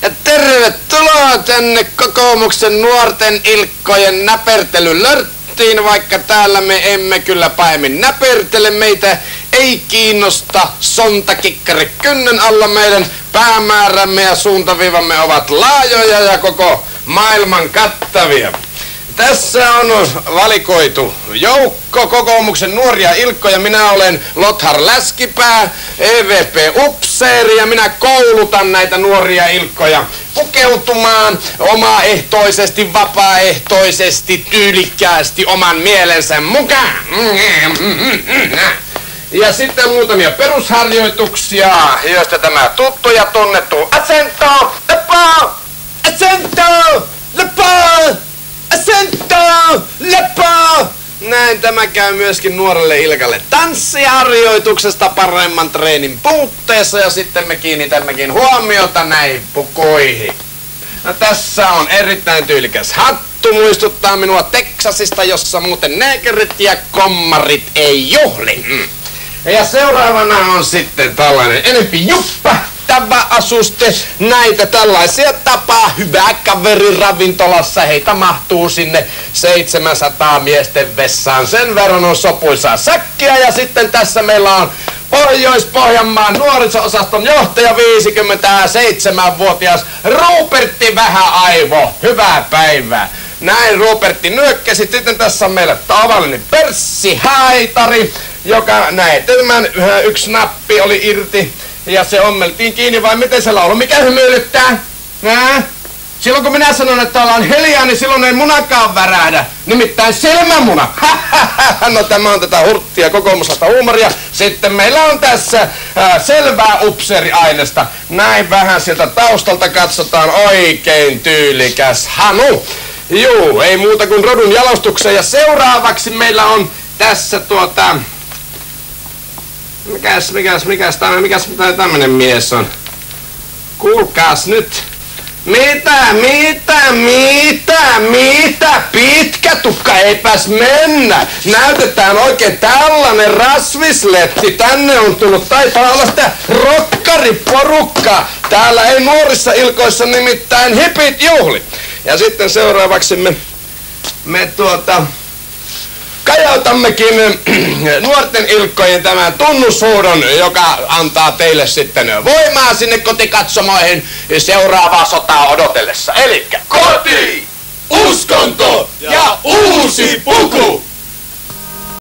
Ja tervetuloa tänne kokoomuksen nuorten ilkkojen näpertelylörttiin, vaikka täällä me emme kyllä pahemmin näpertele. Meitä ei kiinnosta sontakikkari kynnen alla. Meidän päämäärämme ja suuntaviivamme ovat laajoja ja koko maailman kattavia. Tässä on valikoitu joukko kokoomuksen nuoria ilkkoja. Minä olen Lothar Läskipää, EVP-upseeri, ja minä koulutan näitä nuoria ilkkoja pukeutumaan omaehtoisesti, vapaaehtoisesti, tyylikkäästi oman mielensä mukaan. Ja sitten muutamia perusharjoituksia, joista tämä tuttu ja tunnettu asento, lepo, asento, lepo, asento, lepo. Näin tämä käy myöskin nuorelle ilkalle tanssiharjoituksesta paremman treenin puutteessa, ja sitten me kiinnitämmekin huomiota näihin pukuihin. No, tässä on erittäin tyylikäs hattu, muistuttaa minua Teksasista, jossa muuten neekerit ja kommarit ei juhli. Ja seuraavana on sitten tällainen enempi juppahtava asuste. Näitä tällaisia tapaa hyvää kaveri ravintolassa. Heitä mahtuu sinne 700 miesten vessaan. Sen verran on sopuisaa säkkiä. Ja sitten tässä meillä on Pohjois-Pohjanmaan nuoriso-osaston johtaja, 57-vuotias Rupertti Vähäaivo. Hyvää päivää. Näin Rupertti nyökkäsi. Sitten tässä on meillä tavallinen perssihaitari, joka näin. Tämän yksi nappi oli irti ja se ommeltiin kiinni, vai miten se laulu? Mikä hymyilyttää? Silloin kun minä sanon, että ollaan hiljaa, niin silloin ei munakaan värähdä. Nimittäin silmämuna. No, tämä on tätä hurttia kokoomuslaista huumoria. Sitten meillä on tässä selvää upseeriainesta. Näin vähän sieltä taustalta katsotaan, oikein tyylikäs hanu. Juu, ei muuta kuin rodun jalostukseen. Ja seuraavaksi meillä on tässä mikäs tämmönen mies on? Kuulkaas nyt. Mitä? Pitkä tukka, eipäs mennä. Näytetään oikein tällainen rasvisletti. Tänne on tullut, taitaa olla sitä rokkariporukkaa. Täällä ei nuorissa ilkoissa nimittäin hipit juhli. Ja sitten seuraavaksi me kajautammekin nuorten ilkkojen tämän tunnushuudon, joka antaa teille sitten voimaa sinne kotikatsomoihin seuraavaa sotaa odotellessa. Elikkä koti, uskonto ja uusi puku!